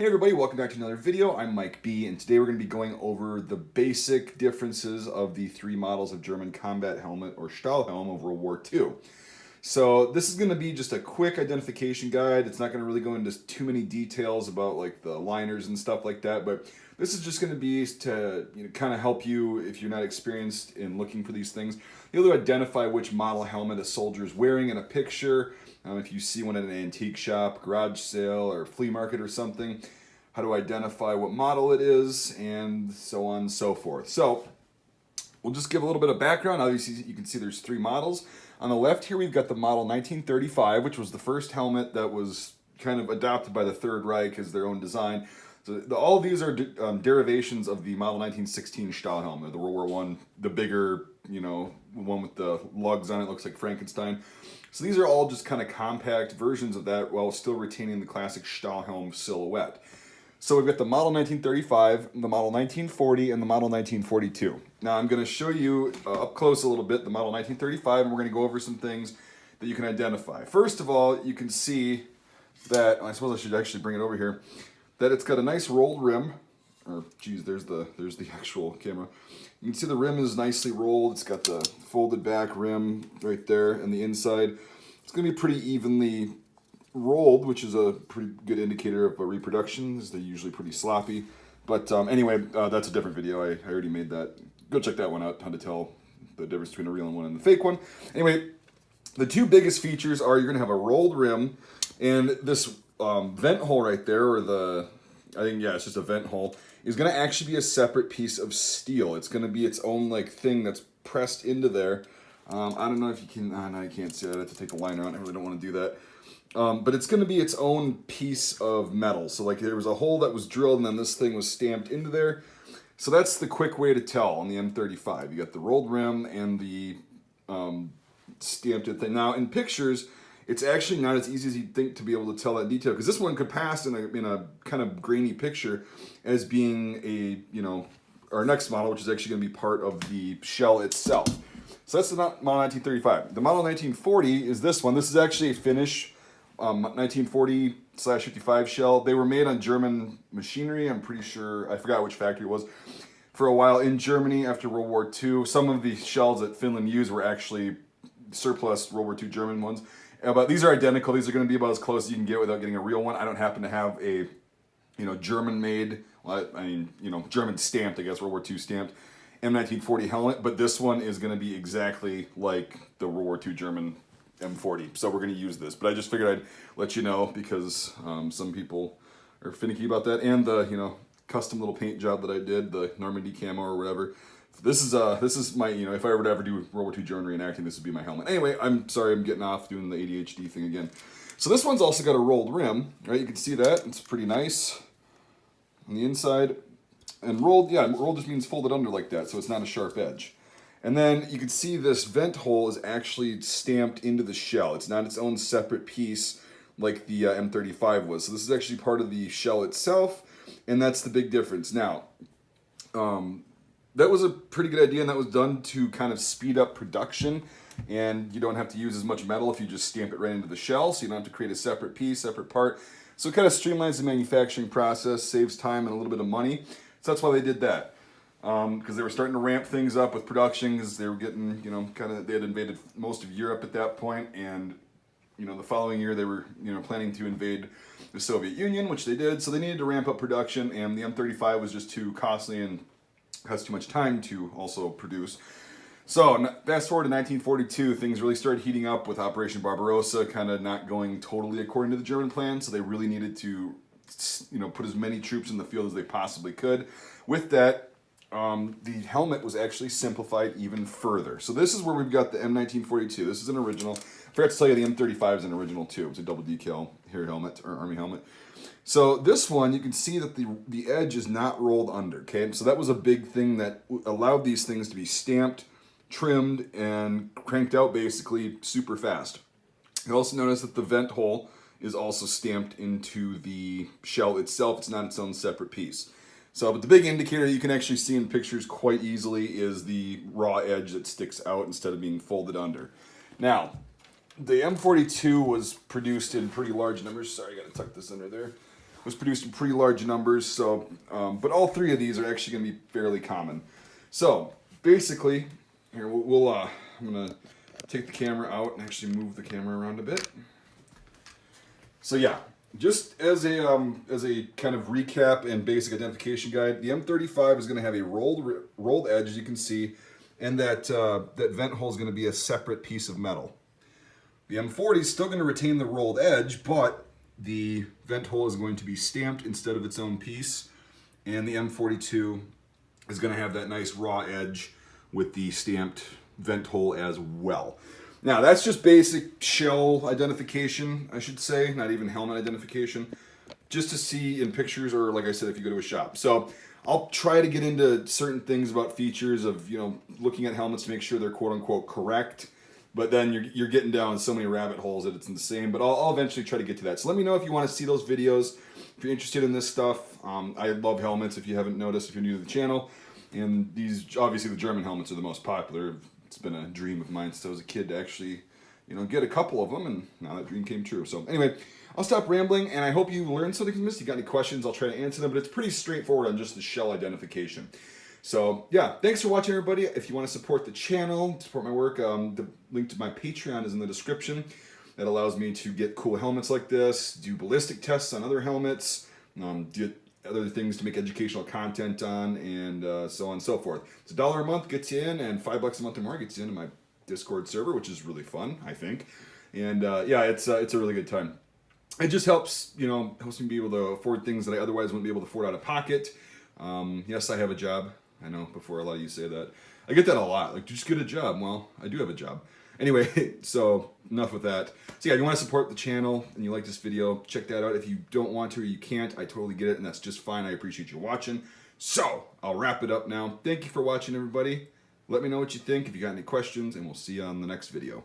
Hey everybody, welcome back to another video. I'm Mike B, and today we're going to be going over the basic differences of the three models of German combat helmet or Stahlhelm of World War II. So this is going to be just a quick identification guide. It's not going to really go into too many details about like the liners and stuff like that, but this is just going to be to kind of help you if you're not experienced in looking for these things. You'll be able to identify which model helmet a soldier is wearing in a picture. If you see one at an antique shop, garage sale, or flea market or something, how to identify what model it is, and so on and so forth. So we'll just give a little bit of background. Obviously, you can see there's three models. On the left here, we've got the model 1935, which was the first helmet that was kind of adopted by the Third Reich as their own design. So all of these are derivations of the model 1916 Stahlhelm, the World War I, the bigger, one with the lugs on it, looks like Frankenstein. So these are all just kind of compact versions of that while still retaining the classic Stahlhelm silhouette. So we've got the model 1935, the model 1940, and the model 1942. Now I'm going to show you up close a little bit the model 1935, and we're going to go over some things that you can identify. First of all, you can see that, I suppose I should actually bring it over here, that it's got a nice rolled rim. Or, geez, there's the actual camera. You can see the rim is nicely rolled. It's got the folded back rim right there, and the inside. It's going to be pretty evenly rolled, which is a pretty good indicator of a reproduction, as they're usually pretty sloppy. But anyway, that's a different video. I already made that. Go check that one out, how to tell the difference between a real one and the fake one. Anyway, the two biggest features are you're going to have a rolled rim, and this vent hole right there, or it's just a vent hole, is going to actually be a separate piece of steel. It's going to be its own thing that's pressed into there. I don't know if you can, no, you can't see that. I have to take the liner out. I really don't want to do that. But it's going to be its own piece of metal. So there was a hole that was drilled, and then this thing was stamped into there. So that's the quick way to tell on the M35. You got the rolled rim and the stamped thing. Now in pictures, it's actually not as easy as you'd think to be able to tell that detail, because this one could pass in a kind of grainy picture as being our next model, which is actually going to be part of the shell itself. So that's the model 1935. The model 1940 is this one. This is actually a Finnish 1940/55 shell. They were made on German machinery. I'm pretty sure, I forgot which factory it was. For a while in Germany after World War II, some of the shells that Finland used were actually surplus World War II German ones. But these are identical. These are going to be about as close as you can get without getting a real one. I don't happen to have a, German-made, German stamped, I guess, World War II stamped M1940 helmet. But this one is going to be exactly like the World War II German M40. So we're going to use this. But I just figured I'd let you know because some people are finicky about that. And the, custom little paint job that I did, the Normandy camo or whatever. This is my, if I were to ever do World War II German reenacting, this would be my helmet. Anyway, I'm sorry I'm getting off doing the ADHD thing again. So this one's also got a rolled rim, right? You can see that. It's pretty nice on the inside. And rolled just means folded under like that, so it's not a sharp edge. And then you can see this vent hole is actually stamped into the shell. It's not its own separate piece like the M35 was. So this is actually part of the shell itself, and that's the big difference. Now, that was a pretty good idea, and that was done to kind of speed up production, and you don't have to use as much metal if you just stamp it right into the shell, so you don't have to create a separate piece, separate part. So it kind of streamlines the manufacturing process, saves time and a little bit of money. So that's why they did that. Because they were starting to ramp things up with production, because they were getting, they had invaded most of Europe at that point, and, the following year they were, planning to invade the Soviet Union, which they did, so they needed to ramp up production, and the M35 was just too costly and has too much time to also produce. So fast forward to 1942, things really started heating up with Operation Barbarossa, kind of not going totally according to the German plan, so they really needed to, put as many troops in the field as they possibly could. With that, the helmet was actually simplified even further. So this is where we've got the M1942. This is an original. I forgot to tell you the M35 is an original too. It's a double decal hair helmet, or army helmet. So this one, you can see that the edge is not rolled under, okay? So that was a big thing that allowed these things to be stamped, trimmed, and cranked out basically super fast. You also notice that the vent hole is also stamped into the shell itself. It's not its own separate piece. So, but the big indicator you can actually see in pictures quite easily is the raw edge that sticks out instead of being folded under. Now, the M42 was produced in pretty large numbers. Sorry, I got to tuck this under there. was produced in pretty large numbers. So, but all three of these are actually going to be fairly common. So basically, here I'm going to take the camera out and actually move the camera around a bit. So yeah, just as a kind of recap and basic identification guide, the M35 is going to have a rolled edge, as you can see, and that vent hole is going to be a separate piece of metal. The M40 is still going to retain the rolled edge, but the vent hole is going to be stamped instead of its own piece, and the M42 is going to have that nice raw edge with the stamped vent hole as well. Now, that's just basic shell identification, I should say, not even helmet identification, just to see in pictures or, like I said, if you go to a shop. So I'll try to get into certain things about features of, looking at helmets to make sure they're quote-unquote correct, but then you're getting down so many rabbit holes that it's insane, but I'll eventually try to get to that. So let me know if you want to see those videos, if you're interested in this stuff. I love helmets, if you haven't noticed, if you're new to the channel, and these, obviously the German helmets are the most popular. It's been a dream of mine since I was a kid to actually, get a couple of them, and now that dream came true. So anyway, I'll stop rambling, and I hope you learned something from this. If you got any questions, I'll try to answer them, but it's pretty straightforward on just the shell identification. So yeah, thanks for watching, everybody. If you want to support the channel, support my work, the link to my Patreon is in the description. That allows me to get cool helmets like this, do ballistic tests on other helmets, do other things to make educational content on, and so on and so forth. It's $1 a month gets you in, and $5 a month or more gets you into my Discord server, which is really fun, I think. And yeah, it's a really good time. It just helps, helps me be able to afford things that I otherwise wouldn't be able to afford out of pocket. Yes, I have a job. I know, before a lot of you say that. I get that a lot, like, just get a job. Well, I do have a job. Anyway, so enough with that. So yeah, if you want to support the channel and you like this video, check that out. If you don't want to or you can't, I totally get it, and that's just fine. I appreciate you watching. So I'll wrap it up now. Thank you for watching, everybody. Let me know what you think, if you got any questions, and we'll see you on the next video.